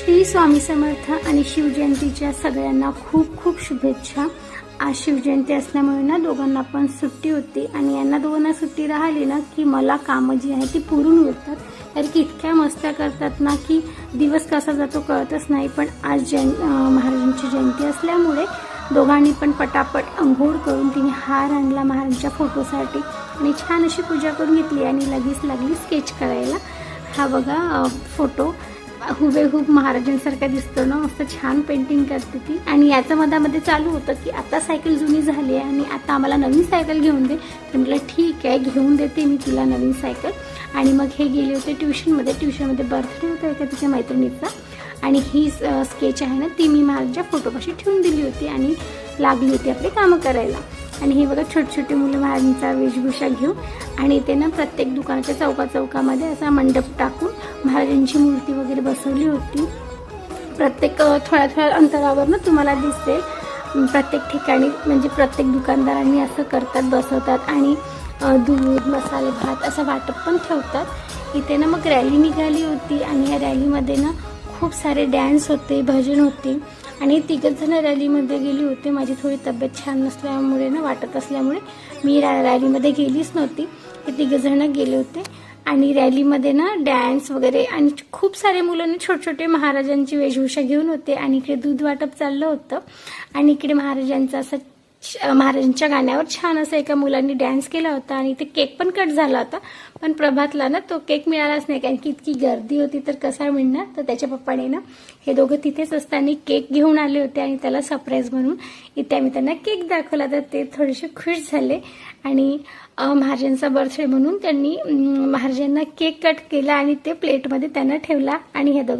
श्री स्वामी समर्थ आणि शिवजयंतीच्या सगळ्यांना खूप खूप शुभेच्छा। आज शिवजयंती असल्यामुळे ना दोघांना पण सुट्टी होती आणि यांना दोघांना सुट्टी राहिली ना की मला कामं जी आहे ती पूर्ण होतात। तर इतक्या मस्त्या करतात ना की दिवस कसा जातो कळतच नाही। पण आज महाराजांची जयंती असल्यामुळे दोघांनी पण पटापट अंघोळ करून तिने हार आणला महाराजांच्या फोटोसाठी आणि छान अशी पूजा करून घेतली आणि लगेच लागली स्केच करायला। हा बघा फोटो हुबेहूब महाराजांसारखा दिसतो ना, मस्त छान पेंटिंग करते ती। आणि याचं मधामध्ये चालू होतं की आता सायकल जुनी झाली आहे आणि आता आम्हाला नवीन सायकल घेऊन दे। तर म्हटलं ठीक आहे, घेऊन देते मी तुला नवीन सायकल। आणि मग हे गेले होते ट्युशनमध्ये बर्थडे होता एका तिच्या मैत्रिणीचा आणि ही स्केच आहे ना ती मी महाराजांच्या फोटोपाशी ठेवून दिली होती आणि लागली होती आपली कामं करायला। आणि हे बघा छोटे छोटे मुलं महाराजांचा वेशभूषा घेऊन आणि इथे ना प्रत्येक दुकानाच्या चौकामध्ये असा मंडप टाकून महाराजांची मूर्ती वगैरे बसवली होती। प्रत्येक थोड्या अंतरावर ना तुम्हाला दिसेल प्रत्येक ठिकाणी म्हणजे प्रत्येक दुकानदारांनी असं करतात, बसवतात आणि दूध मसाले भात असं वाटप पण ठेवतात। इथे ना मग रॅली निघाली होती आणि या रॅलीमध्ये ना खूप सारे डॅन्स होते, भजन होते आणि तिघच जण रॅलीमध्ये गेली होते। माझी थोडी तब्येत छान नसल्यामुळे ना वाटत असल्यामुळे मी रॅलीमध्ये गेलीच नव्हती। हे तिघ जण गेले होते आणि रॅलीमध्ये ना डॅन्स वगैरे आणि खूप सारे मुलांनी छोटे छोटे महाराजांची वेशभूषा घेऊन होते आणि इकडे दूध वाटप चाललं होतं आणि इकडे महाराजांचं असं महाराजांच्या गाण्यावर छान असं एका मुलांनी डान्स केला होता आणि ते केक पण कट झाला होता। पण प्रभातला ना तो केक मिळालाच नाही कारण की इतकी गर्दी होती तर कसा मिळणार। तर त्याच्या पप्पाने ना हे दोघं तिथेच असताना केक घेऊन आले होते आणि त्याला सरप्राईज म्हणून इथे आम्ही त्यांना केक दाखवला। तर ते थोडेसे खुश झाले आणि महाराजांचा बर्थडे म्हणून त्यांनी महाराजांना केक कट केला आणि ते प्लेटमध्ये त्यांना ठेवला आणि हे दोघं